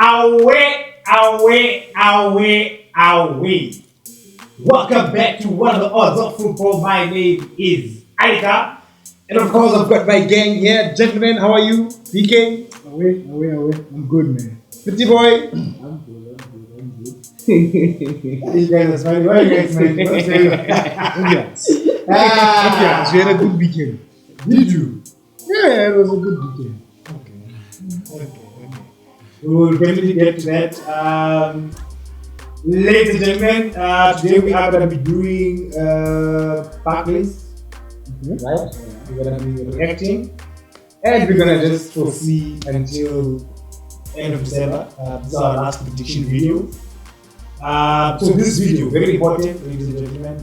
Away. Welcome back to one of the odds of football. My name is Aika. And of course, I've got my gang here. Gentlemen, how are you? BK? Away. I'm good, man. Pretty boy? I'm good. You guys are smiling. Why are you guys smiling? Yes. We had a good weekend. Did you? Yeah, it was a good weekend. Okay. We will definitely get to that. Ladies and gentlemen, today we are going to be doing Barclays. Right? We're going to be reacting. And we're going to just foresee until end of December. This is our last prediction video. So this video, very important, ladies and gentlemen.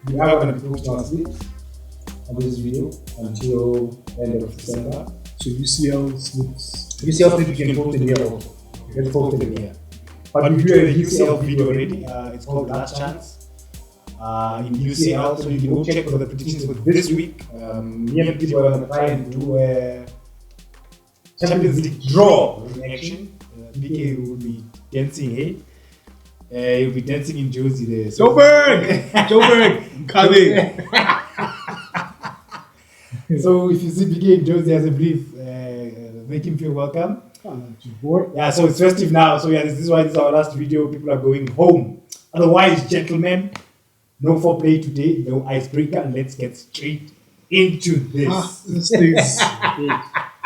We are going to be posting our slips on this video until end of December. So UCL slips. UCL slips you can post in here also. You can post it here. But we do have a UCL video already. It's called Last Chance. In UCL, so you can go check for the predictions for this week. Me and people are going to try and do a Champions League draw reaction. BK will be dancing, hey? He'll be dancing in Josie there. So Joburg, coming. So if you see BK in Josie as a brief, make him feel welcome. Yeah, so it's festive now. So yeah, this is why this is our last video. People are going home. Otherwise, gentlemen, no foreplay today, no icebreaker, and let's get straight into this.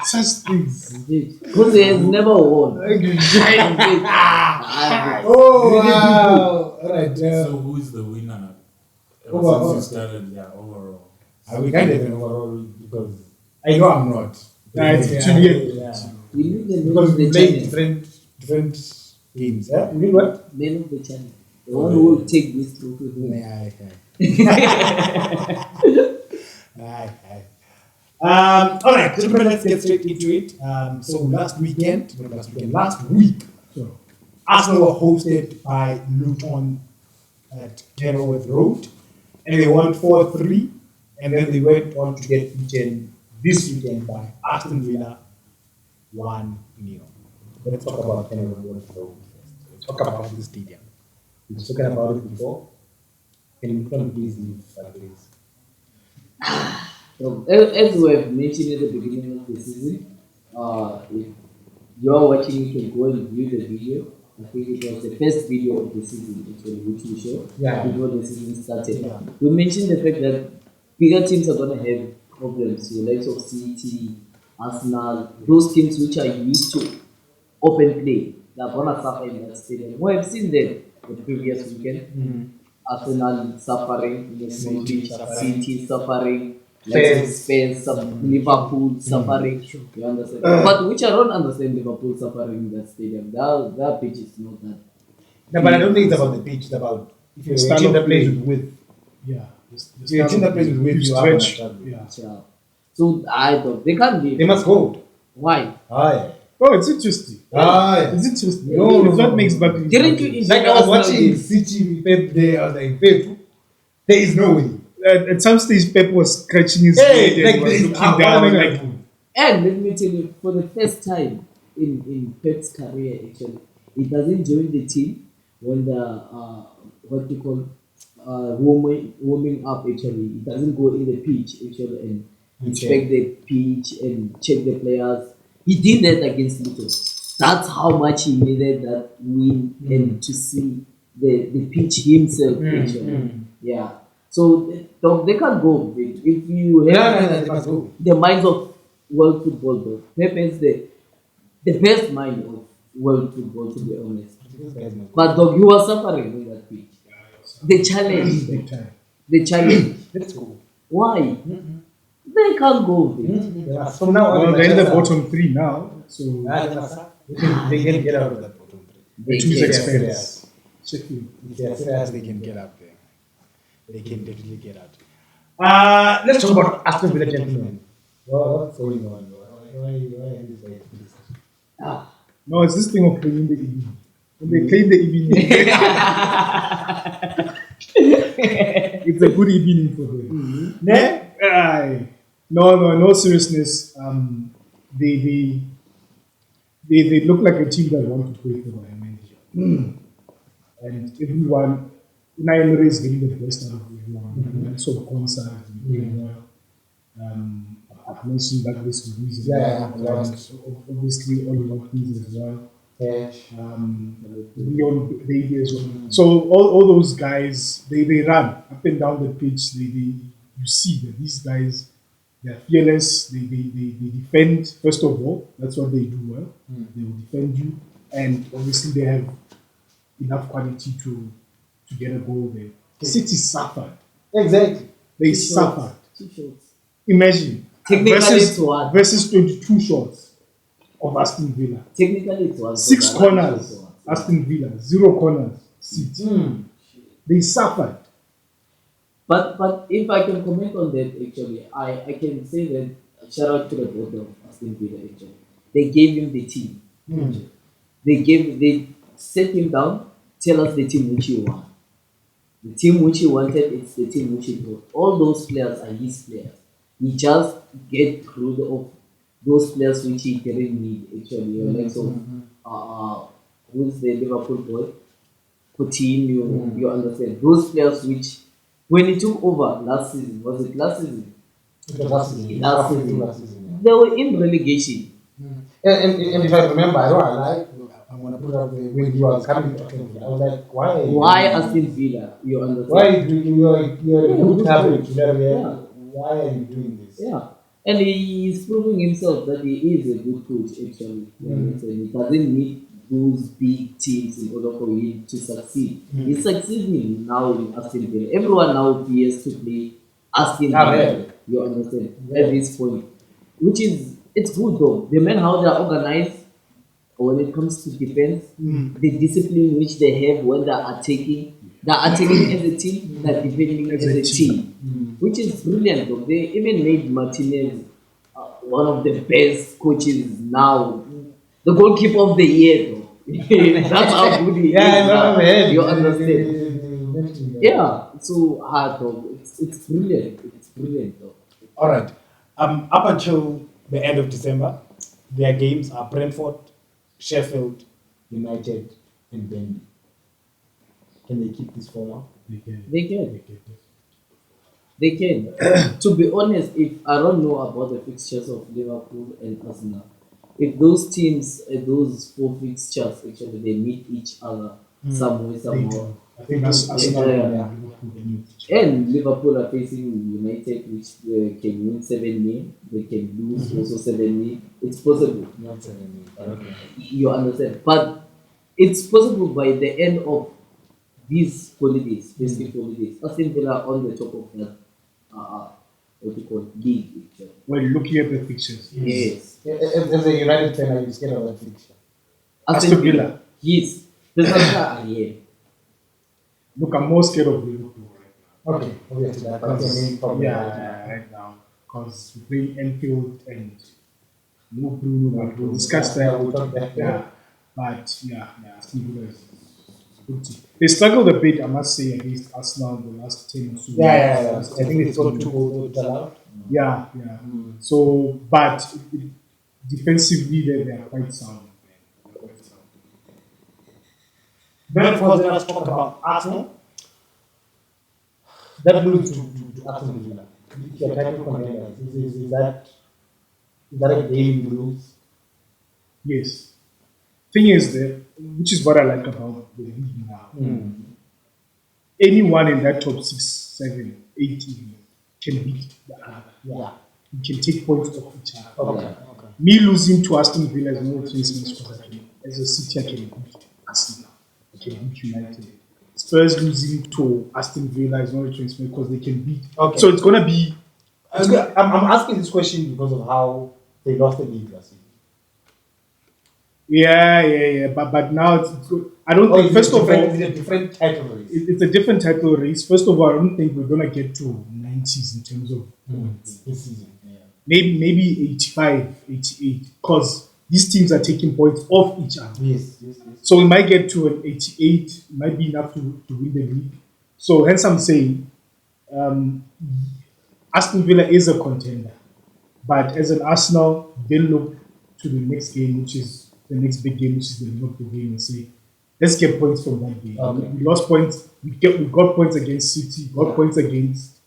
Such things. Because he has never won. Oh wow! Alright. So who is the winner? Overall. Since you started, overall. We can't have an overall because I know I'm not. Yeah. We need the name Because of we the play channel. different games. You mean what? Name of the channel. The one who will take this through to him. Alright, gentlemen, let's get straight into it. So last week, Arsenal were hosted by Luton at Kenilworth Road, and they won 4-3, and then they went on to get beaten this weekend by Aston Villa 1-0. Let's talk about Kenilworth Road first. Let's talk about the stadium. We've spoken about it before. Can you please leave that place? So, as we have mentioned at the beginning of the season, if you are watching, you can go and view the video. I think it was the first video of the season, actually, which we showed before the season started. Yeah. We mentioned the fact that bigger teams are going to have problems. So, likes of City, Arsenal, those teams which are used to open play, they are going to suffer in that stadium. We have seen them the previous weekend. Arsenal suffering, City suffering. Spence, Liverpool suffering. You understand? But which I don't understand Liverpool suffering in that stadium. That pitch is not that. No, but I don't think it's about the pitch. It's about if you're Style a team of that plays play. with width. Yeah. If you're a team that plays with width, you are going to stretch. struggle. Yeah. Yeah. So I don't. They can't be. They must hold. Why? Aye. Oh, it's interesting. Aye. It's interesting. No, It's no. what makes Barclays. Didn't you? Like I was watching City Pep there. I was like, Pep, there is no way. At some stage, Pep was scratching his Hey, head like and was this. looking down. Like, And let me tell you, for the first time in Pep's career, actually, he doesn't join the team when the warming up. Actually, he doesn't go in the pitch actually and inspect the pitch and check the players. He did that against Luton. That's how much he needed that win and to see the pitch himself. Actually, yeah. So they can't go with it. If you have No, they must go. the minds of world football, though, Pep is the best mind of world football, to be honest. But dog, you are suffering with that pitch. The challenge, big time. the challenge. Let's go. Why? They can't go with it. From now Well, on, they're in the bottom three now. So, they can get out of that bottom three. They choose can't. experience. Check you. If they're serious, they can get out there. They can definitely get out. Let's talk about Aston Villa, gentlemen. What's going on? Why this guy? No, it's this thing of playing the evening. When they play in the evening, it's a good evening for them. Aye. No seriousness. They they look like a team that want to play for their manager. And everyone, United is getting the best out of everyone. So concerts, I've mentioned that this reason. Obviously, Oliver Keys as well. Leon Baby as well. So all those guys, they run up and down the pitch. You see that these guys, they're fearless. They defend first of all. That's what they do well. They will defend you, and obviously they have enough quality to get a goal there. City suffered. Exactly. They suffered. 2 shots. Imagine Technically it's one. versus 22 shots of Aston Villa. Technically it was 6 corners, Aston Villa, 0 corners. They suffered. But if I can comment on that, actually, I can say that shout out to the board of Aston Villa. Actually, they gave him the team. They set him down, tell us the team which you want. The team which he wanted, it's the team which he brought. All those players are his players. He just get rid of those players which he didn't need. Actually, like so, who's the Liverpool boy? Coutinho, you understand? Those players which, when he took over last season, was it last season? It was last season. Last season. They were in relegation. And if I remember, I don't like. I'm gonna put up when he was coming to Aston Villa. I was like, why? Why Aston Villa? You understand? Why you're a good talent? Yeah. Why are you doing this? Yeah. And he is proving himself that he is a good coach, actually. He doesn't need those big teams in order for him to succeed. He's succeeding now in Aston Villa. Everyone now fears to play Aston Villa. You understand? At this point. Which is, it's good though. The men, how they are organized when it comes to defense, the discipline which they have when they are attacking as a team, they're defending as a team. Which is brilliant though. They even made Martinez one of the best coaches now. The goalkeeper of the year though. That's how good he is. Now. You understand? Yeah. So hard though. It's brilliant. It's brilliant though. All right. Up until the end of December, their games are Brentford, Sheffield United, and Burnley. Can they keep this form? They can. To be honest, if I don't know about the fixtures of Liverpool and Arsenal, if those teams, those 4 fixtures, actually they meet each other somewhere, somehow. I think that's Arsenal. And Liverpool are facing United, which can win 7-0. They can lose also 7-0. It's possible. Not 7-0. You understand? But it's possible by the end of these holidays, festive holidays. Aston Villa on the top of that, what you call league. Well, looking at the pictures. Yes. As a United fan, are you scared of that fixture? Aston Villa. Yes. The Santa are here. Look, I'm more scared of Liverpool right now. Okay, obviously that's the main problem. Right now. Because we play Enfield and no Bruno, but we'll discuss that. We'll talk that. Yeah. But Aston Villa is a good team. They struggled a bit, I must say, against Arsenal in the last 10 or so. I think it's got 2 goals allowed. Yeah. So, but defensively, they are quite sound. Brentford, let us talk about Arsenal. That lose to Aston Villa. If you're title contenders, is that a game you lose? Yes. Thing is that, which is what I like about the league now. Anyone in that top 6, 7, 8 even can beat the other. Yeah. You can take points off each other. Okay. Me losing to Aston Villa is no replacement because as a City I can beat Arsenal. I can beat United. Spurs losing to Aston Villa is no replacement because they can beat. Okay. So it's gonna be. I'm asking this question because of how they lost the league last season. Yeah. But now it's good. I don't think. First of all, it's a different title race. It's a different title race. First of all, I don't think we're gonna get to 90s in terms of points This season. Yeah. Maybe 85, 88, because these teams are taking points off each other. Yes. So we might get to an 88, it might be enough to win the league. So hence I'm saying Aston Villa is a contender. But as an Arsenal, they look to the next game, which is the next big game, which is the Liverpool game, and say, let's get points from that game. Okay. We lost points. We got points against City. Got Yeah. points against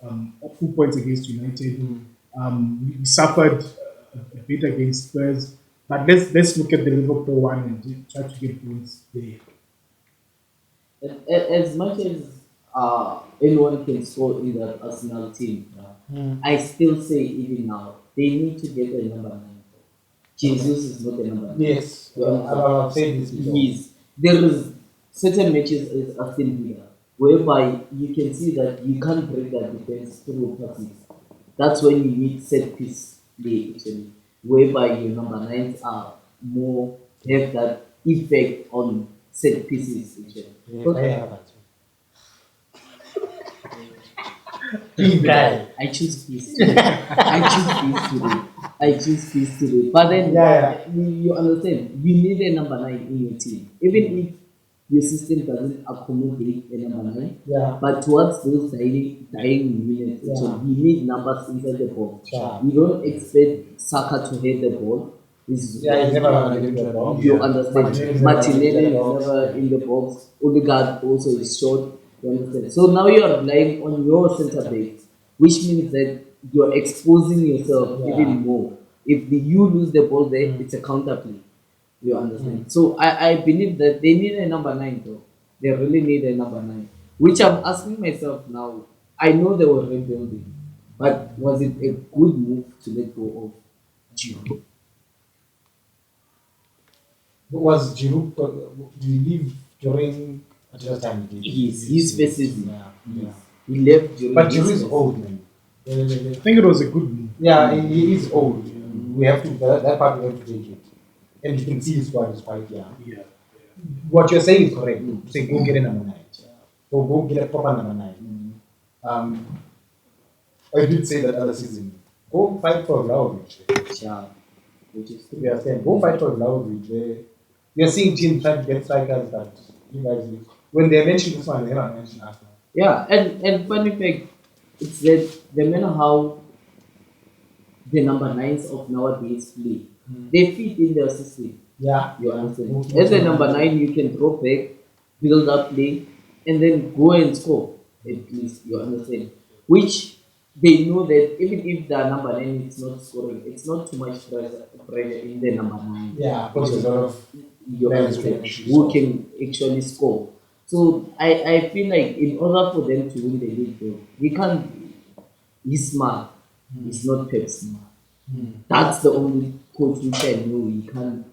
full points against United. We suffered a bit against Spurs. But let's look at the Liverpool one and try to get points there. As much as anyone can score in that Arsenal team, I still say even now they need to get a number 9. Jesus is not a number 9. Yes, I've said this before. There is certain matches as Aston Villa whereby you can see that you can't break that defense through passes. That's when you need set piece play actually, whereby your number 9s are more have that effect on set pieces actually. Yeah, But I have that. Big guy. I choose peace today. I choose peace today. But then you understand, you need a number 9 in your team. Even if your system doesn't accommodate a number 9. Yeah. But towards those dying minutes, so you need numbers inside the box. Yeah. You don't expect Saka to hit the ball. He's never gonna get to the ball. You understand? Martinelli is never never in the box. Odegaard also is short. You understand? So now you are relying on your centre backs, which means that you are exposing yourself even more. If you lose the ball there, it's a counter play. You understand? So I believe that they need a number 9 though. They really need a number 9. Which I'm asking myself now. I know they were rebuilding, but was it a good move to let go of Giroud? Was Giroud? Did he leave during Ateta's time? His first season. Yeah. He left Giroud. But Giroud is old, man. I think it was a good move. Yeah, he is old. We have to that part we have to take it. And you can see his squad is quite young. Yeah. What you're saying is correct. Say go get a number 9. Or go get a proper number 9. I did say that other season. Go fight for Vlahovic. Yeah. Which is You understand? Go fight for Vlahovic. You're seeing teams trying to get strikers that you guys do. When they mention this one, they're not mentioning Arsenal. Yeah, and funny fact, it's that no matter how the number 9s of nowadays play, they fit in their system. Yeah. You understand? As a number 9, you can drop back, build up play, and then go and score. At least you understand. Which they know that even if the number 9 is not scoring, it's not too much pressure in the number 9. Yeah, because there's a lot of You understand who can actually score. So I feel like in order for them to win the league, though, he can't. He's smart. He's not Pep smart. That's the only coach which I know he can't.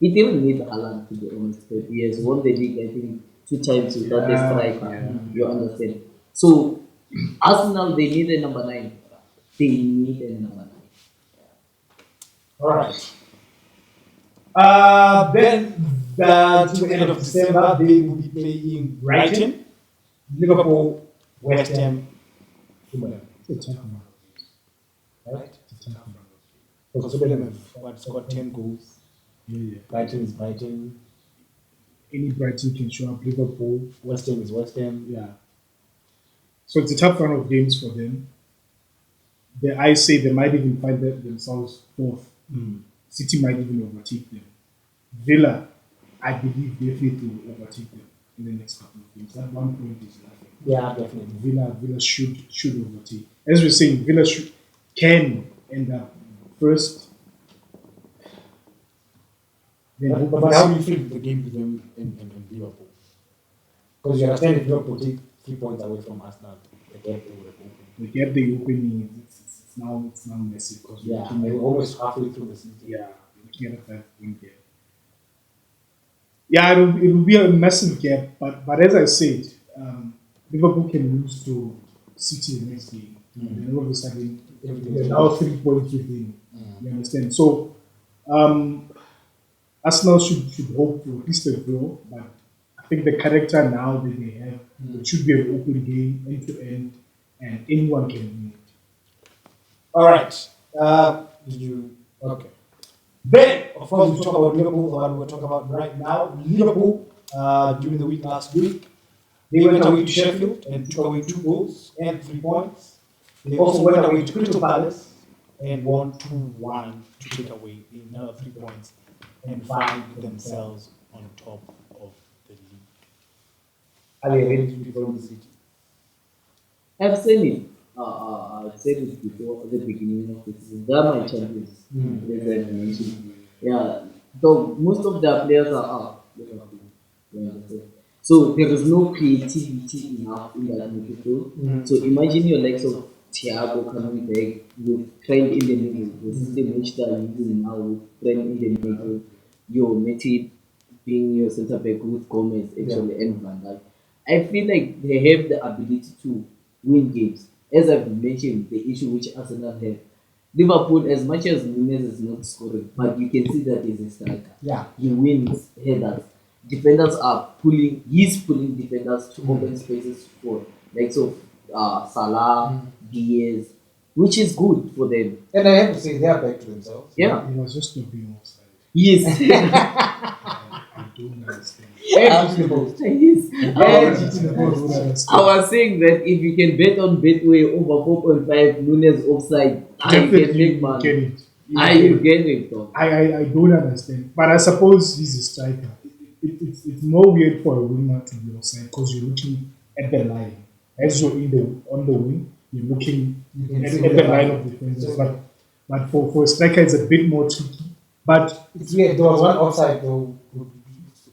He didn't need Haaland to be honest. But he has won the league I think 2 times without a striker. You understand? So Arsenal they need a number 9. They need a number 9. All right. Then to the end of December, they will be playing Brighton, Liverpool, West Ham, Fulham. It's a tough one. Right? It's a tough one. Because Fulham have scored 10 goals. Yeah. Brighton is Brighton. Any Brighton can show up. Liverpool. West Ham is West Ham. Yeah. So it's a tough run of games for them. I say they might even find themselves fourth. City might even overtake them. Villa, I believe, definitely will overtake them in the next couple of games. That 1 point is nothing. Yeah, definitely. Villa should overtake. As we're saying, Villa can end up first. Then But how do you feel the game with them in Liverpool? Because you understand if Liverpool take 3 points away from Arsenal, the gap they would have opened. the gap they opening, it's now massive because Yeah, they were almost halfway through the season. yeah, looking at a 5 point gap. Yeah, it'll be a massive gap, but as I said, Liverpool can lose to City the next game. And all of a sudden, they're now 3 points within. You understand? So, Arsenal should hope for at least a draw, but I think the character now that they have, it should be an open game, end to end, and anyone can win it. All right. Did you? Okay. Then, of course, we talk about Liverpool, the one we're talking about right now. Liverpool, during the week last week, they went away to Sheffield and took away 2 goals and 3 points. They also went away to Crystal Palace and won 2-1 to take away another 3 points and find themselves on top of the league? Are they ready to defend the city? I've said it. I've said it before at the beginning of the season. They are my champions. As I mentioned. Yeah. Though most of the players are out. Liverpool. You understand? So there is no creativity enough in that midfield. So imagine your likes of Thiago coming back with Trent in the middle, the system which they are using now with Trent in the middle, your Matip being your centre back with Gomez actually and Van Dijk. I feel like they have the ability to win games. As I've mentioned, the issue which Arsenal have. Liverpool, as much as Nunez is not scoring, but you can see that he's a striker. Yeah. He wins headers. Defenders are pulling, he's pulling defenders to open spaces for like so Salah, Diaz, which is good for them. And I have to say, they are back to themselves. Yeah. He was just not being offside. Yes. I don't understand. Edge to the post. Yes. Edge to the I don't post. understand. I was saying that if you can bet on Betway over 4.5 Nunes offside, I can Definitely make you money. get it. You I get will it. get it though. I don't understand. But I suppose he's a striker. It's more weird for a winger to be offside because you're looking at the line. As you're on the wing, you're looking can at see the the line line. of defenders. But for a striker, it's a bit more tricky. But It's weird. There was one offside though.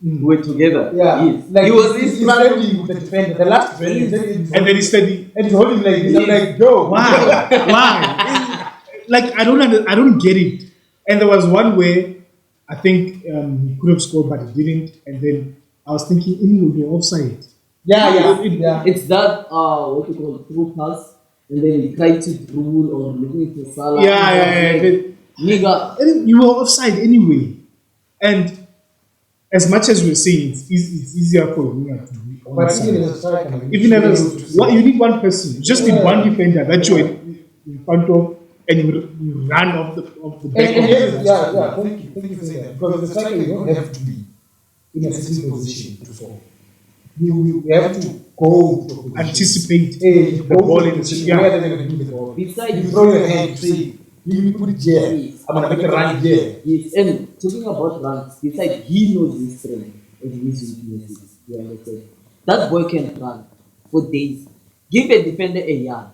We're together. Yeah. Yes. Like He was he's in front of standing with the defender. The last defender. and then he steady. And he's holding like this. I'm like, yo. Why? Why? Like I don't get it. And there was one where I think he could have scored, but he didn't. And then I was thinking, you're offside. Yeah. It's that what you call through pass, and then he tried to dribble or looking to Salah. Yeah. Nigga. And you were offside anyway. And as much as we're saying it's easier for a winger to be But onside. even as a striker, Even as you need one person, you just need one defender that you're in front of, and you run off the back And of yes, the yeah. Thank you for saying that. Because the striker, you don't have to be in a certain position to score. You have to go to a position. anticipate Hey, the ball in the position where yeah. they're going to give the ball. Besides, You throw your hand to say, you put it here. Yes. I'm going to make a run here. yes, and talking about runs, besides he knows his strength and his weaknesses. You understand? That boy can run for days. Give a defender a yard.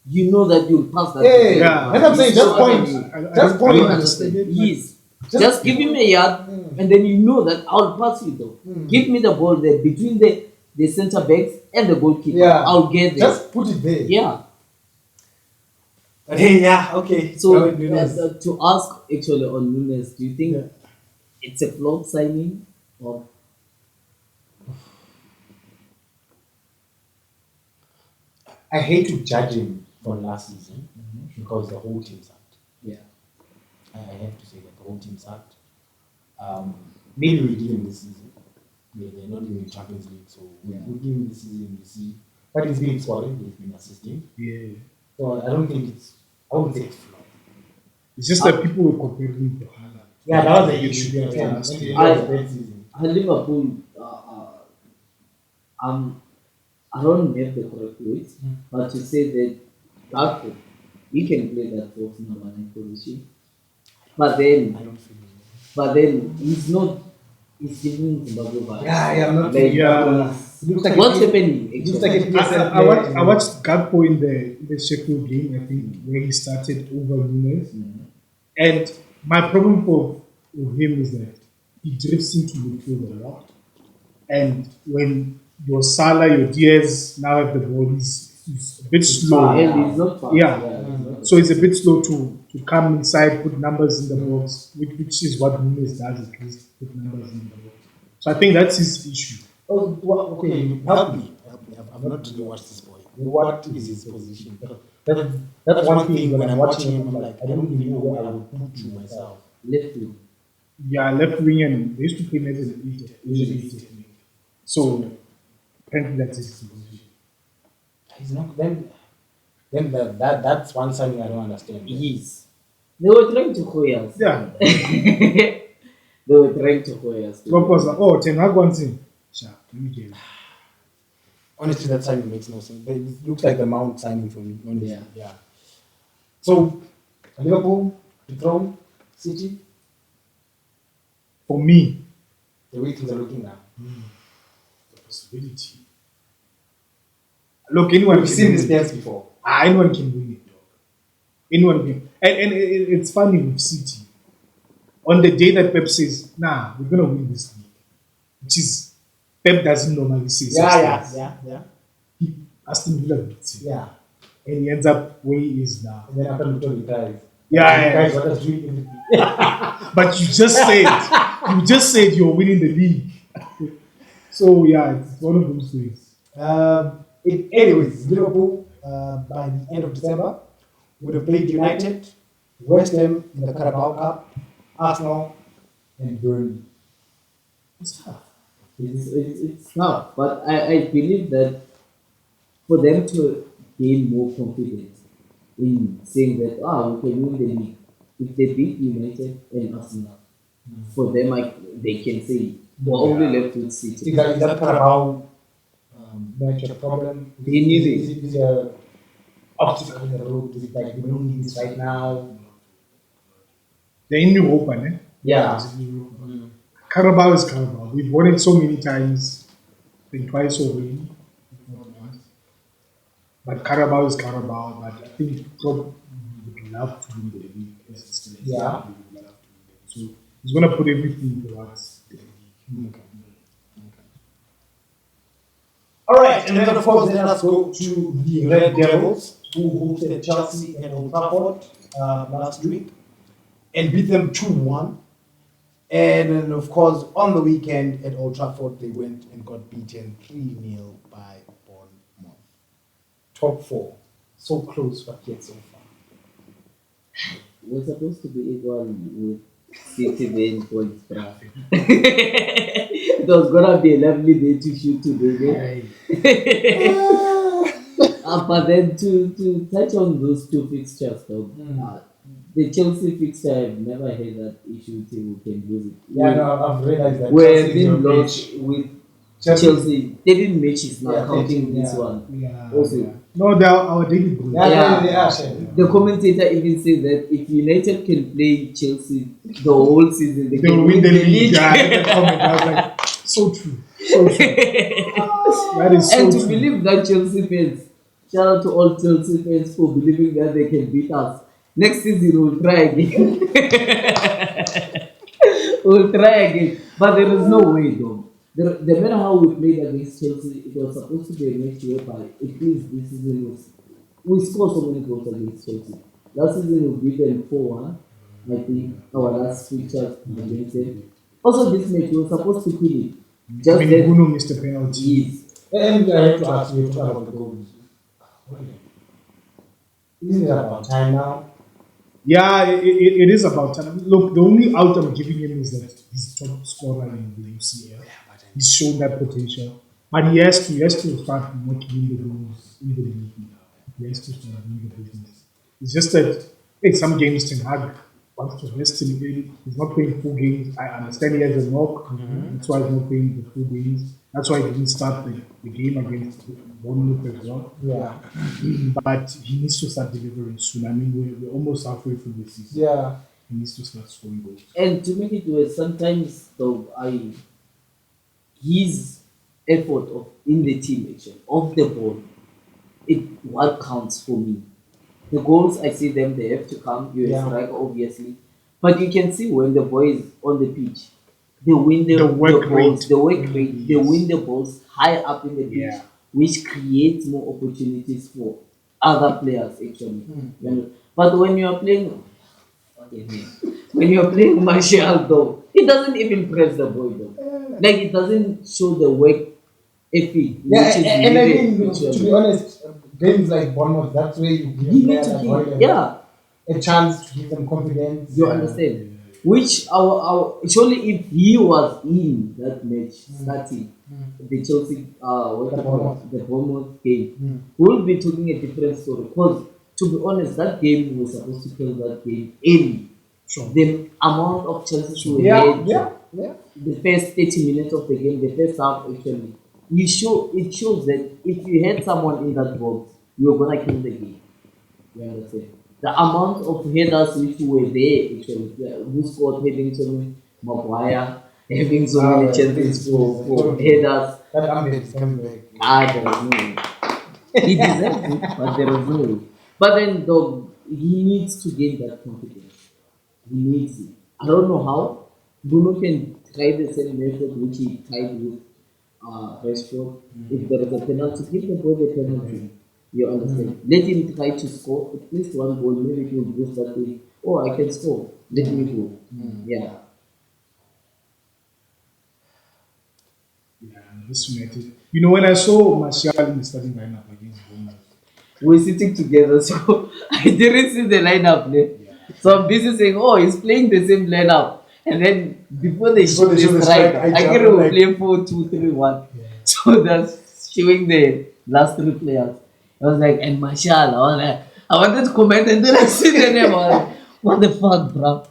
You know that you'll pass that. Hey, Yeah. and I'm saying, just So, point. I Just You point. understand? Yes. Just give him a yard, and then you know that I'll pass you though. Give me the ball there between the centre backs and the goalkeeper. Yeah. I'll get there. Just put it there. Yeah. But hey, yeah, okay. So Nunes. to ask actually on Nunes, do you think it's a flop signing or? I hate to judge him for last season because the whole team sucked. Yeah. I have to say that the whole team sucked. Maybe we give him this season. Yeah, they're not in the Champions League, so we'll give him this season. We see. But he's been scoring, he's been assisting. Yeah. So I don't think I wouldn't say it's flop. It's just that people were comparing him to Haaland. Yeah, that was the issue. Yeah, Yeah, last year. that was a bad season. Liverpool, I don't have the correct words, but to say that Gakpo, he can play that false number 9 position, but I then don't feel it. he's not. He's giving Zimbabwe vibes. Yeah, I'm not. Like, Yeah. Looks like what's a- happening? Looks Actually? like a PSL I player. watched Gakpo in the Sheffield game, I think, where he started over Nunes. And my problem with him is that he drifts into midfield a lot. And when your Salah, your Diaz now have the ball, he's a bit slow. And he's not fast. Yeah. he's not So it's a bit slow to come inside, put numbers in the box, which is what Nunes does, at least put numbers in the box. So I think that's his issue. Oh, well, okay, help me. I've not really watched this boy. What is his position? That's one thing when I'm watching him, I'm like, I don't even know where I would put you myself. left wing. Yeah, left wing, and they used to play him as an eight. So apparently that's his position. He's not, then that's one sign I don't understand. Yes. They were trying to hoy us. Yeah. They were trying to hoy us. Klopp was like, oh, Ten Hag wants him. Sure, let me get him. Honestly, that signing makes no sense. But it looks like the Mount signing for me. Honestly. Yeah. So, Liverpool, dethrone, City. For me, The way things are looking now. the possibility. Look, anyone We've can seen win this it. dance before. Anyone can win it, dog. Anyone can. And it's funny with City. On the day that Pep says, "Nah, we're gonna win this league," which is Pep doesn't normally say such things. He Aston Villa beats him, Yeah. and he ends up where he is now. And then after Luton retires. Yeah, Guys, what does doing everything? But you just said you're winning the league. So yeah, it's one of those things. Anyways, Liverpool by the end of December would have played United, West Ham in the Carabao Cup, Arsenal, and Burnley. It's tough. It's tough, but I believe that for them to gain more confidence in saying that we can win the league, if they beat United and Arsenal, for them they can say we're only left with City. Is that Carabao match a problem? They need it. Is it a obstacle in the road? Is it like we don't need this right now? They're in Europa, eh? Yeah. It's in Europa. Carabao is Carabao. We've won it so many times, I think twice already. if not once. But Carabao is Carabao. But I think Klopp would love to win the league as it stands. Yeah. He would love to win it. So he's going to put everything towards the league. Okay. All right, and then of course, then let's go to the Red Devils, who hosted Chelsea at Old Trafford last week and beat them 2-1. And then, of course, on the weekend at Old Trafford, they went and got beaten 3-0 by Bournemouth. Top four. So close, but yet so far. We're supposed to be equal with City being points, bruh. It was gonna be a lovely day to shoot today. But then to touch on those two fixtures, though, the Chelsea fixture, I've never had that issue till we can lose it. Yeah, no, I've realized that. We're Chelsea is being your lost bitch. with Chelsea- Chelsea. They didn't match is not Yeah, counting this yeah. one. Yeah. Also, yeah. No, they're our daily goal. Yeah. the commentator even said that if United can play Chelsea the whole season, they They can will win the league. Yeah, in the comment, I was like, so true. So true. That is so And to true. believe that Chelsea fans, shout out to all Chelsea fans for believing that they can beat us. Next season we'll try again. We'll try again. But there is no way though. The matter how we played against Chelsea, it was supposed to be a match whereby at least this season we scored so many goals against Chelsea. Last season we beat them 4-1. I think our last fixture against them. Also this match we were supposed to kill it. Just When that Bruno missed a penalty. yes. And I have to ask you about the goals. Isn't it about time now? Yeah, it is about time. Look, the only out I'm giving him is that he's top scorer in the UCL. He's shown that potential. But he has to start making the goals in the league now. He has to start doing the business. It's just that some games Ten Hag wants to rest him in. He's not playing full games. I understand he has a knock. That's why he's not playing the full games. That's why he didn't start the game against Bournemouth as well. Yeah. But he needs to start delivering soon. I mean, we're almost halfway through the season. Yeah. He needs to start scoring goals. And to make it worse, sometimes though his effort in the team action of the ball, what counts for me. The goals I see them, they have to come. You're a striker, obviously, but you can see when the boys on the pitch, they win the work balls, rate. the work rate, they win the balls high up in the pitch, Yeah. which creates more opportunities for other players actually. But when you are playing, when you are playing Martial though, it doesn't even press the ball though. Like it doesn't show the work ethic. Yeah, which is and I needed mean, actually. to be honest, games like Bournemouth, that's where you give You need players to like keep, Hoyland yeah. a chance to give them confidence. You understand? Which our surely if he was in that match starting the Chelsea the Bournemouth game, we'll be talking a different story. Because to be honest, that game was supposed to kill that game early. Sure. The amount of chances we had, the first 30 minutes of the game, the first half actually, it shows that if you had someone in that box, you were gonna kill the game. You understand? The amount of headers which were there actually, who scored heading to Maguire having so many chances for headers. That Ahmed is coming back. There is no. He deserves it, but there is no way. But then, though, he needs to gain that confidence. He needs it. I don't know how. Bruno can try the same method which he tried with Rashford. If there is a penalty, give the boy the penalty. You understand? Let him try to score at least one goal. Maybe he will boost that thing. Oh, I can score. Let me go. Yeah. Yeah, this United. You know, when I saw Martial in the starting lineup against Bournemouth, We're sitting together, so I didn't see the lineup. So I'm busy saying, oh, he's playing the same lineup. And then before they show they the show the strike, strike, I I can jump like- play 4-2-3-1. So that's showing the last three players. I was like, and Martial, I was like, I wanted to comment and then I see the name. I was like, what the fuck, bro?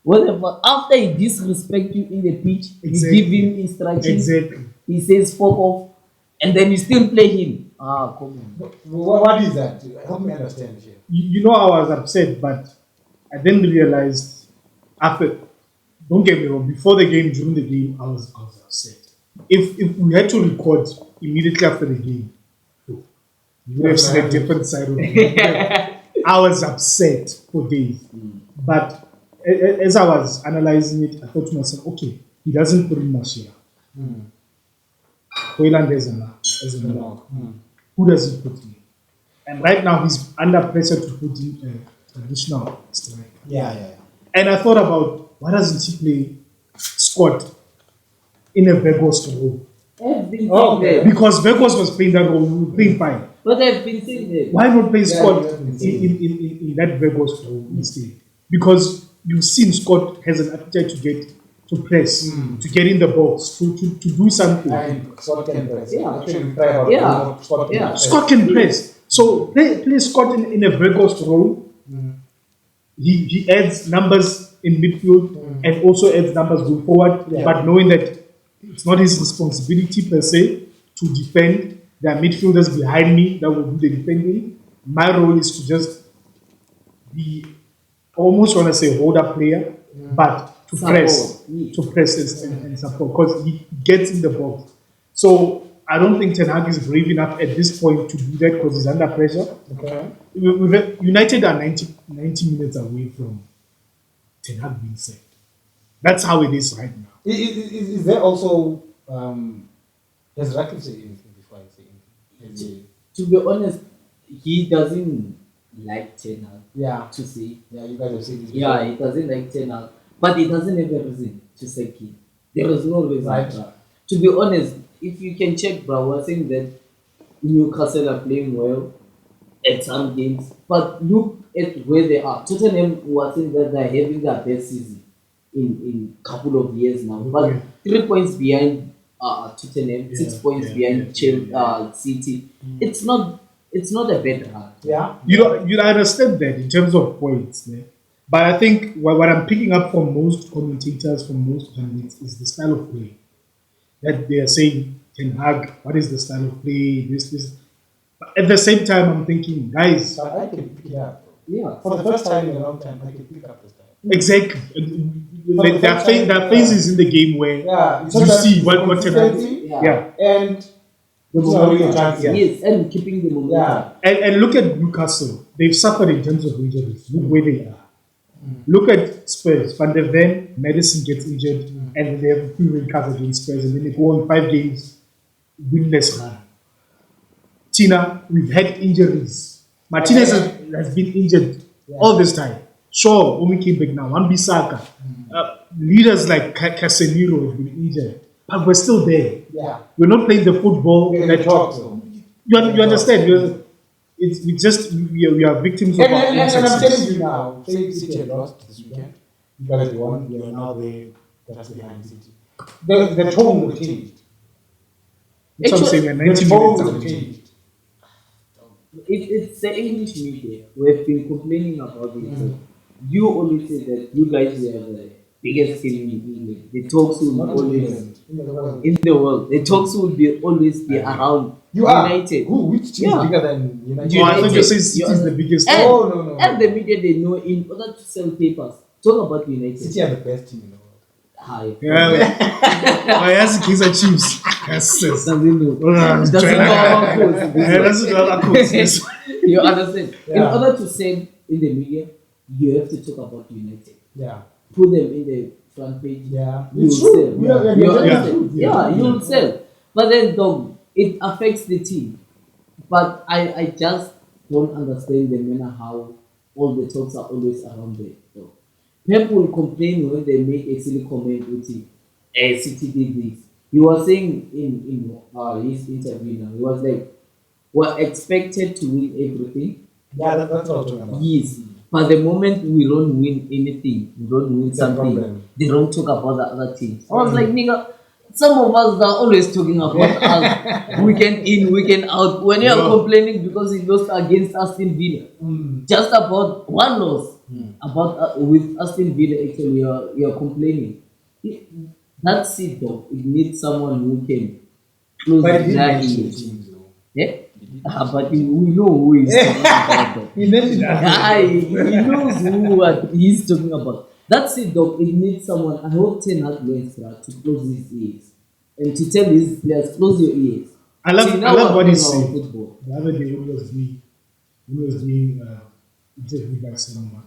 What the fuck? After he disrespect you in the pitch, Exactly. you give him instructions, exactly. he says fuck off, and then you still play him. Ah, come on. What is that? Help me understand here. You know, I was upset, but I then realized after. Don't get me wrong. Before the game, during the game, I was upset. If we had to record immediately after the game, you would have seen a different side of me. I was upset for days. But as I was analyzing it, I thought to myself, okay, he doesn't put in Martial. Hoyland as a knock. Who does he put in? And right now, he's under pressure to put in a traditional striker. Yeah. And I thought about, why doesn't he play Scott in a Vegas role? I've been Oh, saying that. Because Vegas was playing that role, we were playing fine. But I've been saying that. Why not play Scott you have been in, saying. in that Vegas role instead? Because you've seen Scott has an appetite to press, to get in the box, to do something. And Scott can press. Yeah. Actually, try out. Yeah. Scott can Yeah. press. Scott can press. So play Scott in a Vegas role. He adds numbers in midfield and also adds numbers going forward, Yeah. but knowing that it's not his responsibility per se to defend. There are midfielders behind me that will do the defending. My role is to just be, almost want to say hold up player, but to Support. press, Yeah. to press and support because he gets in the box. So I don't think Ten Hag is brave enough at this point to do that because he's under pressure. Okay. United are 90 minutes away from Ten Hag being sacked. That's how it is right now. Is there also has Ratcliffe said anything before I say anything? To be honest, he doesn't like Ten Hag Yeah. to say. Yeah, you guys have said this. Yeah, he doesn't like Ten Hag, but he doesn't have a reason to sack him. There is no reason. Right. Bruh. To be honest, if you can check, bro, we're saying that Newcastle are playing well at some games, but look at where they are. Tottenham was saying that they're having their best season in couple of years now, but Yeah. 3 points behind Tottenham, 6 Yeah, points yeah, behind yeah, Chelsea, City. It's not a bad run. Yeah. You understand that in terms of points, yeah? But I think what I'm picking up from most commentators, from most pundits, is the style of play. That they are saying, Ten Hag, what is the style of play? This. But at the same time, I'm thinking, guys, So I can pick it up. Yeah. For the first time in a long time, I can pick up this time. exactly. Like there are phases in the game where Yeah. It's you not that see what Ten Hag. consistency Yeah. and The it's not momentum. really a chance. Yeah. Yes, and keeping the momentum. Yeah. And look at Newcastle. They've suffered in terms of injuries. Look where they are. Look at Spurs. Van der Ven, Madison gets injured, and they have a few red cards against Spurs, and then they go on 5 games winless run. Tina, we've had injuries. Martinez has been injured all this time. Sure, Omi came back now. Wan-Bissaka. Leaders like Casemiro have been injured, but we're still there. Yeah. We're not playing the football We that can talk so. you understand. We are victims of our own And I'm success. telling you now, say City had lost this weekend, you guys had won, you are now there, just behind City. The tone will change. That's what I'm saying. We're 90 The tone minutes will away. change. It's the English media who have been complaining about it. You always say that you guys were the biggest team in England. The talks will Not always in the world. in the world. The talks will always be around You are. United. Who? Which team Yeah. is bigger than United? Oh, I thought you United. said City is the biggest. And, Oh, no. and the media they know in order to sell papers. Talk about United. City are the best team in the world. High. Yeah. I asked Kaiser Chiefs. Yes, yes. Doesn't know. Doesn't Doesn't know our codes. That's another coach. Yes. You understand? In Yeah. order to send in the media, you have to talk about United. Yeah. Put them in the front page. Yeah. You'll It's sell. true. Yeah. Yeah. You Yeah. understand? Yeah, you'll sell. But then, dog, it affects the team. But I just don't understand the manner how all the talks are always around there. So, people will complain when they make a silly comment with it. City did this. He was saying in his interview now, he was like, we're expected to win everything. Yeah, that's what I was talking about. Yes. But the moment we don't win anything, we don't win It's a something, problem. they don't talk about the other teams. I was like, nigga, some of us are always talking about us weekend in, weekend out. When you are complaining because you lost against Aston Villa, just about one loss, about with Aston Villa, actually, you're complaining. That's it, though. It needs someone who can close But it didn't their mention the ears. teams though. Yeah? But we know who he's talking about. Though. He mentioned that. He knows what he's talking about. That's it, dog. It needs someone. I hope Ten Hag learns to close his ears and to tell his players, close your ears. I love what he said. Football. The other day when he was being interviewed by someone,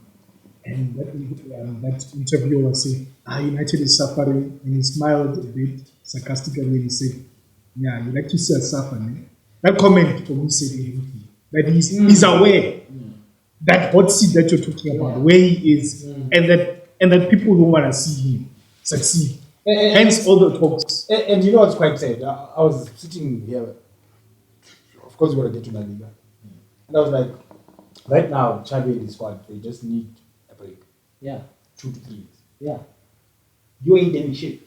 and that interviewer was saying, United is suffering, and he smiled a bit sarcastically and he said, yeah, you like to see us suffer, man. That comment for me said everything. That he's aware that hot seat that you're talking about, where he is, and that people don't want to see him succeed. Hence all the talks. And you know what's quite sad? I was sitting here. Of course, we want to get to La Liga. And I was like, right now, Xavi and the squad, they just need a break. Yeah. 2 to 3 weeks. Yeah. You ain't getting shit.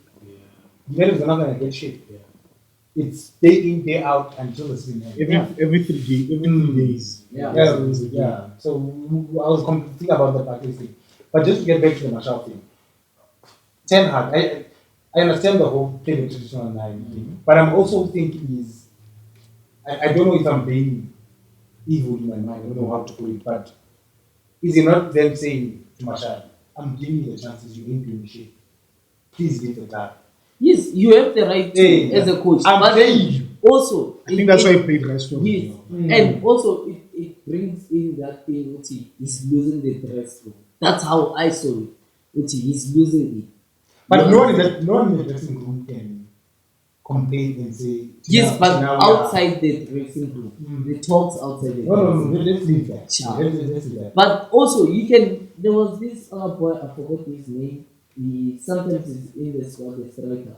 United are not going to get shit. It's day in, day out until the season ends. Every 3 days. Yeah. Yeah. So I was thinking about the Barclays thing. But just to get back to the Marshall thing, Ten Hag, I understand the whole playing traditional nine thing, but I'm also thinking I don't know if I'm being evil in my mind, I don't know how to put it, but is it not them saying to Marshall, I'm giving you the chances, you ain't doing shit. Please leave the guy. Yes, you have the right to as a coach. I'm but paying you. Also, I think that's why he played last year. Yes. And also it brings in that thing Uti he's losing the dress room. That's how I saw it. Uti he's losing it. But no one in the dressing room can complain and say yes, yeah, but now outside the dressing room, the talks outside the no, let's leave that. Yeah. Let's leave that. But also you can there was this other boy, I forgot his name. He sometimes is in the squad, the striker.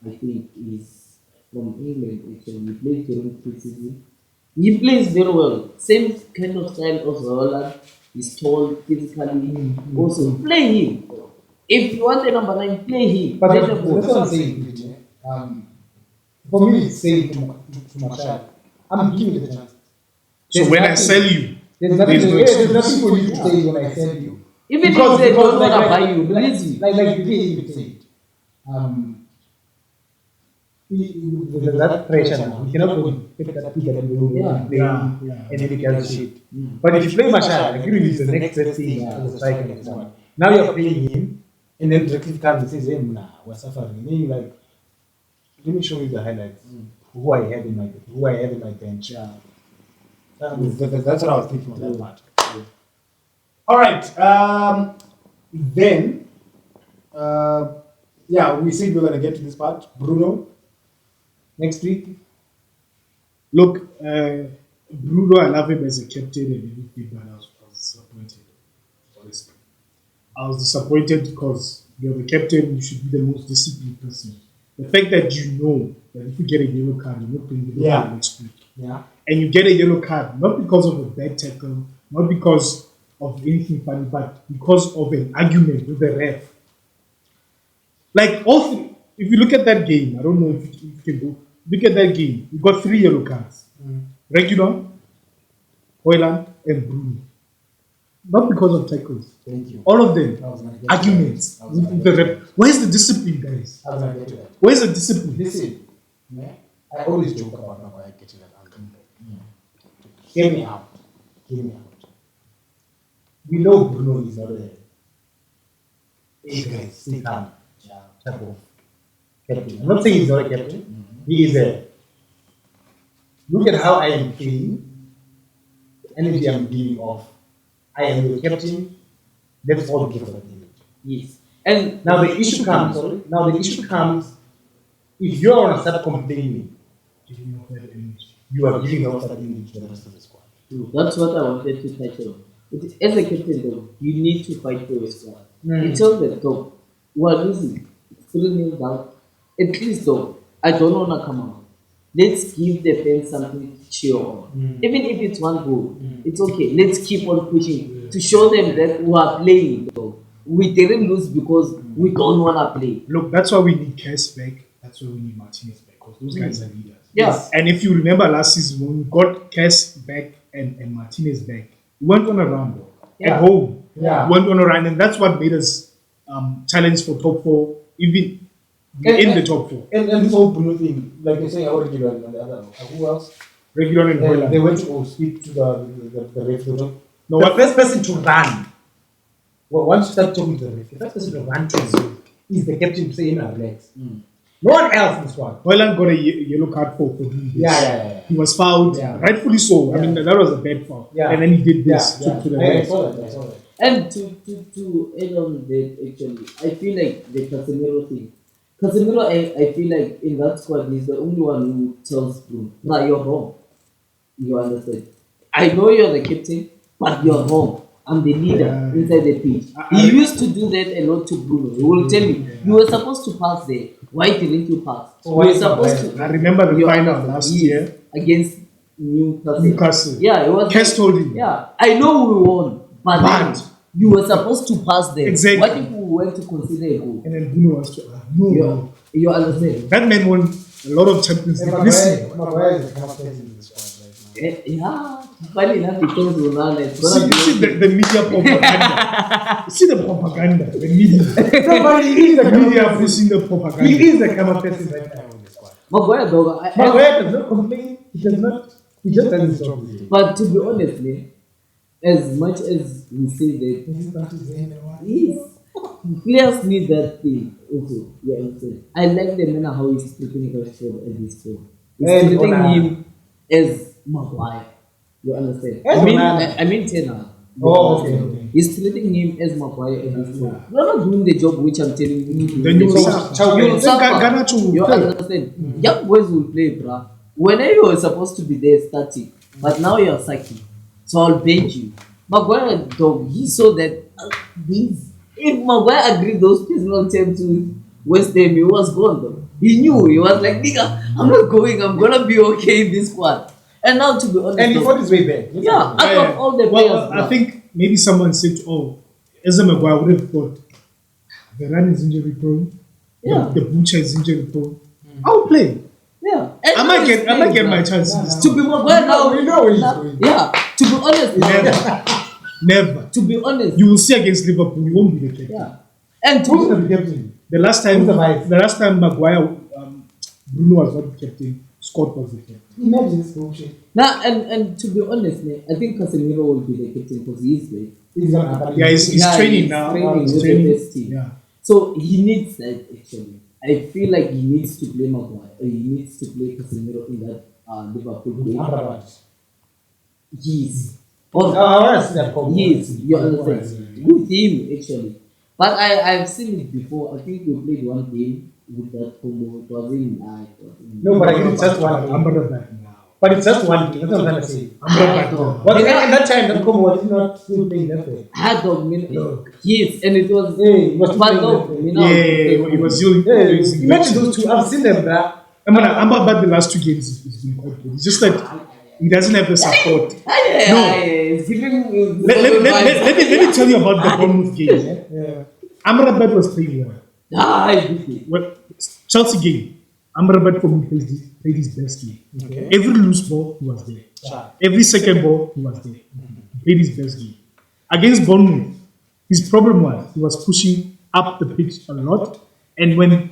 I think he's from England actually. He plays during pre-season. He plays very well. Same kind of style as Holland. He's tall, physically. Also, play him. If you want a number 9, play him. But Let that's them go. what I'm saying, Vijay. For me, it's saying to my child, I'm giving you the chance. So when I sell you, There's nothing, there's no there's nothing for you to say when I sell you. Even Because- if they because don't like- want to like- buy you, please you. Like the game you said. There's that pressure now. You cannot go and pick that kid and go and play anything else shit. But if you play Marshall, I agree with you, the next best thing as a striker and so on. Now you're playing him, and then directly comes and says, hey, nah, we're suffering. And then you're like, let me show you the highlights. Who I have in my bench. Yeah. That's what I was thinking on that part. All right. Then, yeah, we said we're gonna get to this part. Bruno, next week. look, Bruno, I love him as a captain and everything, but I was disappointed. Honestly, I was disappointed because you're the captain, you should be the most disciplined person. The fact that you know that if you get a yellow card, you're not playing the Yeah. game next week. Yeah. And you get a yellow card, not because of a bad tackle, not because of anything funny, but because of an argument with the ref. Like, all three, if you look at that game, I don't know if you can go, look at that game, you got 3 yellow cards. Regular, Hoyland, and Bruno. Not because of tackles. Thank you. All of them, I was gonna get to arguments that. I was gonna with get the to ref. Where's the discipline, guys? I was gonna get to that. Where's the discipline? Listen, man, I always joke about Maguire getting that uncle. Hear me out. Hear me out. We know Bruno is not there. Hey guys, stay calm. type of captain. I'm not saying he's not a captain. He is a. Look at how I am playing. The energy I'm giving off. I am your captain. Let's all give that image. Yes. And Now the issue comes. If you're on a start complaining, Giving off that image. you are giving off that image to the rest of the squad. that's what I wanted to touch on. As a captain, though, you need to fight for your squad. You tell them, though, we're losing. It's 3-0 down. At least, though, I don't want to come out. Let's give the fans something to cheer on. Even if it's one goal, it's okay. Let's keep on pushing to show them that we are playing, though. We didn't lose because we don't want to play. Look, that's why we need Cass back. That's why we need Martinez back because those guys are leaders. Yeah. And if you remember last season when we got Cass back and Martinez back, we went on a run at home. Yeah. We went on a run, and that's what made us challenge for top four, even in the top four. And this whole Bruno thing, like you're saying, I already give on the other. Who else? Regular and They Hoyland. went to speak to the ref. No, the first person to run. Well, once you start talking to the ref, the first person to run to you is the captain to say, relax. No one else in the squad. Hoyland got a yellow card for doing this. Yeah. He was fouled, Yeah. rightfully so. I Yeah. mean, that was a bad foul. Yeah. And then he did this Yeah. to the I ref. saw that. And to add on that, actually, I feel like the Casemiro thing. Casemiro, I feel like in that squad, he's the only one who tells Bruno, nah, you're wrong. You understand? I know you're the captain, but you're wrong. I'm the leader Yeah. inside the pitch. He used to do that a lot to Bruno. He will tell me, you were supposed to pass there. Why didn't you pass? You were supposed to. I remember the You final understand? last Yes, year. against Newcastle. Newcastle. Yeah, it was. Cass told him. Yeah, I know we won, but But- you were supposed to pass there. Exactly. What if we went to consider a goal? And then Bruno was to, no. You understand? That man won a lot of Champions League. Listen, Maguire is the kind of person in the squad right Yeah, funny enough, because Ronaldo is you see the media propaganda. You see the propaganda, the media. now. He is The media are pushing the propaganda. He is the kind of person right now in the squad. Maguire, though, Maguire does not complain. He does not. He just does his job. but to be honest, man, as much as we say that, yes, players need that thing also. You understand? I like the manner how he's treating Rashford at this point. He's And treating Onana. him as Maguire. You understand? As Onana. I mean Tenor. Oh, okay. He's treating him as Maguire at this point. You're not doing the job which I'm telling you to do. Then you will The suffer. job. You will Then suffer. Garnacho will You play. understand? Young boys will play, bruh. Whenever you were supposed to be there starting, but now you're sucking. So I'll bench you. Maguire, dog, he saw that if Maguire agreed those personal terms with West Ham, he was gone though. He knew, he was like, nigga, I'm not going, I'm gonna be okay in this squad. And now to be honest, And he though, fought his way back. yeah, out of all the players, Well, I bruh. think maybe someone said, oh, Eze Maguire would have thought the run is injury prone. Yeah. The butcher is injury prone. I'll play. Yeah. And I now might he's get playing, my bruh. chances. To be Maguire now, We know where he's now- going. yeah, to be honest, Never. Never. to be honest, You will see against Liverpool, you won't be the captain. yeah. And Who's to the captain? The last time, Who's the vice? Maguire, Bruno was not the captain. Scott was the captain. Imagine this bullshit. now and to be honest, man, I think Casemiro will be the captain because he is great. He's gonna happen. Yeah, he's Yeah, training he's now. training He's with the training. best team. Yeah. So he needs that actually. I feel like he needs to play Maguire. He needs to play Casemiro in that Liverpool game. Amrabat. Yes. I Or want to see that combo. yes, you understand. With him actually. But I've seen it before. I think we played one game with that combo. It was in night. No, but I think it's just one game. Amrabat now. But it's just one game. That's what I'm trying to say. Amrabat. But at that time, that combo was not still playing that way. Had of yes, and it was Hey, it was but playing no, that way. you know, Yeah, he was using. Hey, imagine those two. I've seen them, bruh. Amrabat the last two games has been quite good. It's just that he doesn't have the support. It's giving Let me tell you about the Bournemouth game. Yeah. Amrabat was playing well. yeah. Well, Chelsea game, Amrabat for me played his best game. Okay. Every loose ball, he was there. Every second ball, he was there. He played his best game. Against Bournemouth, his problem was he was pushing up the pitch a lot. And when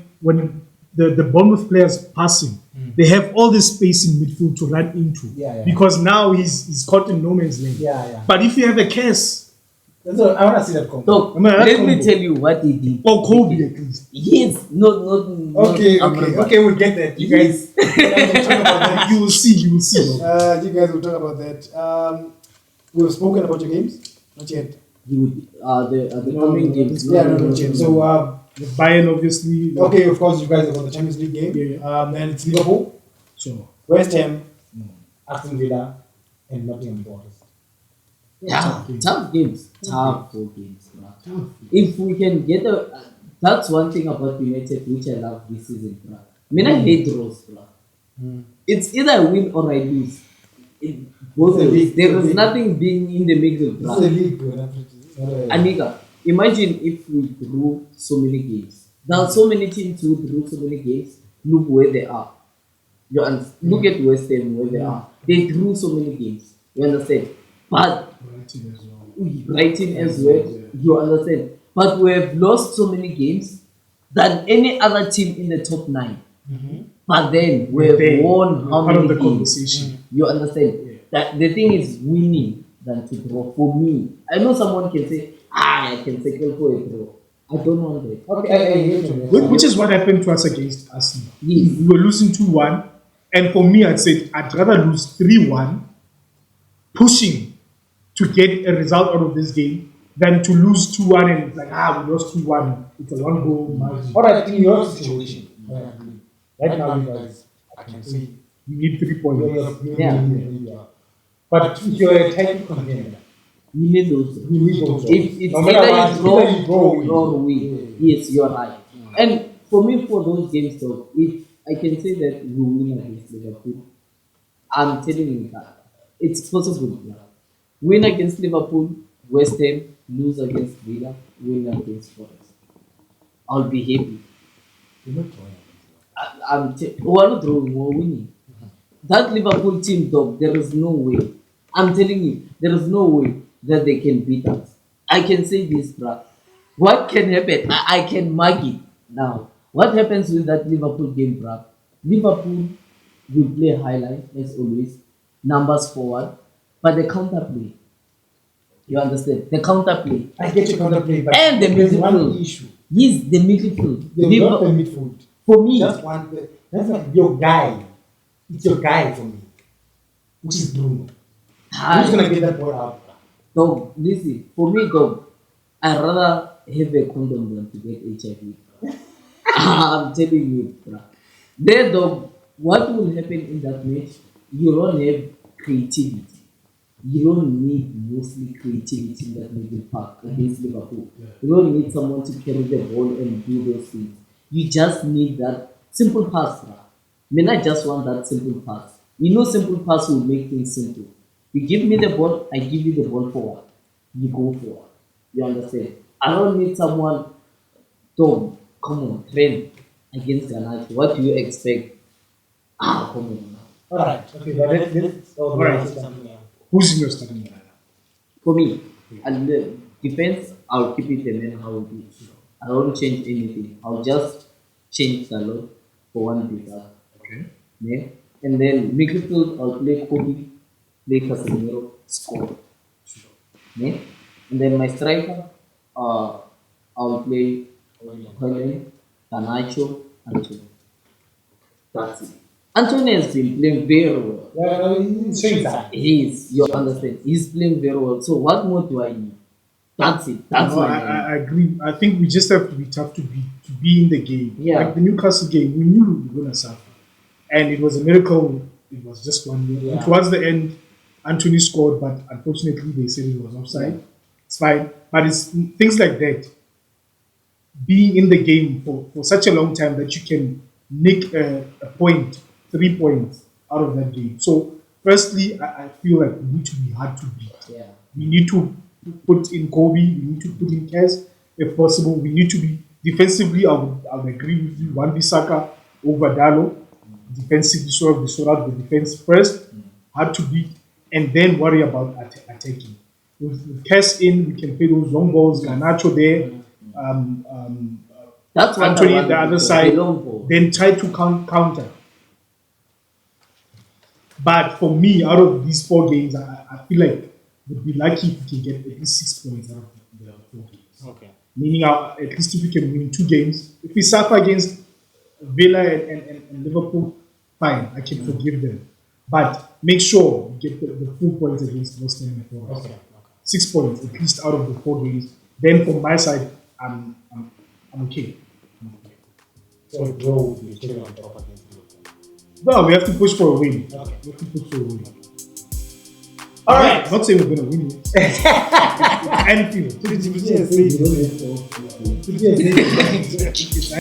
the Bournemouth players passing, they have all this space in midfield to run into. Yeah. Because now he's caught in no man's land. Yeah. But if you have a case, So I want to see that combo. So, I mean, that let me combo. tell you what he did. Or Kobe at least. Yes, not Okay, Amrabat. okay, we'll get that. You guys will talk about that. You will see. You will see. though. You guys will talk about that. We've spoken about your games. Not yet. The coming games. Yeah, no, not yet. So, The Bayern, obviously. okay, of course, you guys have got the Champions League game. Yeah, Then it's Liverpool, So, West Ham, Aston Villa, and Nottingham Forest. Yeah, tough games. Tough games. Bro. If we can get that's one thing about United which I love this season. Bro. I mean, I hate draws. Bro. It's either I win or I lose. Both It's a ways. league. There It's a is league. nothing being in the middle. This Bro. is a league, bro. Anika, imagine if we drew so many games. There are so many teams who drew so many games. Look where they are. Look at West Ham where they are. They drew so many games. You understand? But Brighton as well. Brighton as well. You understand? But we have lost so many games than any other team in the top 9. But then we have won how Part many of the games? conversation. You understand? That the thing is winning than to draw. For me, I know someone can say, I can settle for a draw. I don't want that. Okay, Which is what happened to us against Arsenal. Yes. We were losing 2-1. And for me, I'd say I'd rather lose 3-1, pushing to get a result out of this game, than to lose 2-1 and it's like, we lost 2-1. It's a 1-goal margin. All right, in your situation, right now, you guys, I can say You need 3 points. you're but if you're a title contender, You need those. you need those. If it's No matter either what, you either draw you draw or win. Yes, you're right. And for me, for those games, though, if I can say that we win against Liverpool, I'm telling you that it's possible. Yeah. Win against Liverpool, West Ham, lose against Villa, win against Forest. I'll be happy. You're not drawing. We're not drawing, we're winning. That Liverpool team, dog, there is no way. I'm telling you, there is no way that they can beat us. I can say this, bruh. What can happen? I can mark it now. What happens with that Liverpool game, bruh? Liverpool will play highlight as always, numbers forward, but the counter play. You understand? The counter play. I get your counterplay, but And the there's one midfield. issue. Yes, the midfield. They've got the midfield. For me, That's one. That's like your guy. It's your guy for me, which is Bruno. Who's gonna get that ball out? dog, listen, for me, dog, I'd rather have a condom than to get HIV. I'm telling you, bruh. There, dog, what will happen in that match? You don't have creativity. You don't need mostly creativity in that middle park against Liverpool. You don't need someone to carry the ball and do those things. You just need that simple pass, bruh. I mean, I just want that simple pass. You know, simple pass will make things simple. You give me the ball, I give you the ball forward. You go forward. You understand? I don't need someone, Tom, come on, train against Ganache. What do you expect? Come on. All right. Okay, but let's Alright. say something else. Who's in your starting lineup? For me, and the defense, I'll keep it the man how it is. I won't change anything. I'll just change the law for one bigger. Okay. Yeah? And then midfield, I'll play Kobe, play Casemiro, score. Yeah? And then my striker, I'll play Helen, Canacho, Antonio. That's it. Antonio has been playing very well. It's showing that. You understand? He's playing very well. So what more do I need? That's it. That's No, my I agree. I think we just have to be tough to be in the game. Yeah. Like the Newcastle game, we knew we were gonna suffer, and it was a miracle. It was just 1-0. Yeah. Towards the end, Anthony scored, but unfortunately they said it was offside. It's fine, but it's things like that. Being in the game for such a long time that you can nick a point, 3 points out of that game. So, firstly, I feel like we need to be hard to beat. Yeah. We need to put in Kobe. We need to put in Kes if possible. We need to be defensively. I would agree with you. Wan Bissaka over Dalo. Defensively, sort out the defense first. Hard to beat, and then worry about attacking. With Kes in, we can play those long balls. Garnacho there. That's what Anthony I at the want other to side. belong for. Then try to counter. But for me, out of these 4 games, I feel like would be lucky if we can get at least 6 points out of the 4 games. Okay. Meaning at least if we can win 2 games. If we suffer against Villa and Liverpool, fine, I can forgive them. But make sure we get the full points against West Ham and Forest. Okay. 6 points at least out of the 4 games. Then from my side, I'm okay. So a draw would be cherry on top against Liverpool. Well, we have to push for a win. Okay. We have to push for a win. All right. Not saying we're gonna win it. It's Anfield. It's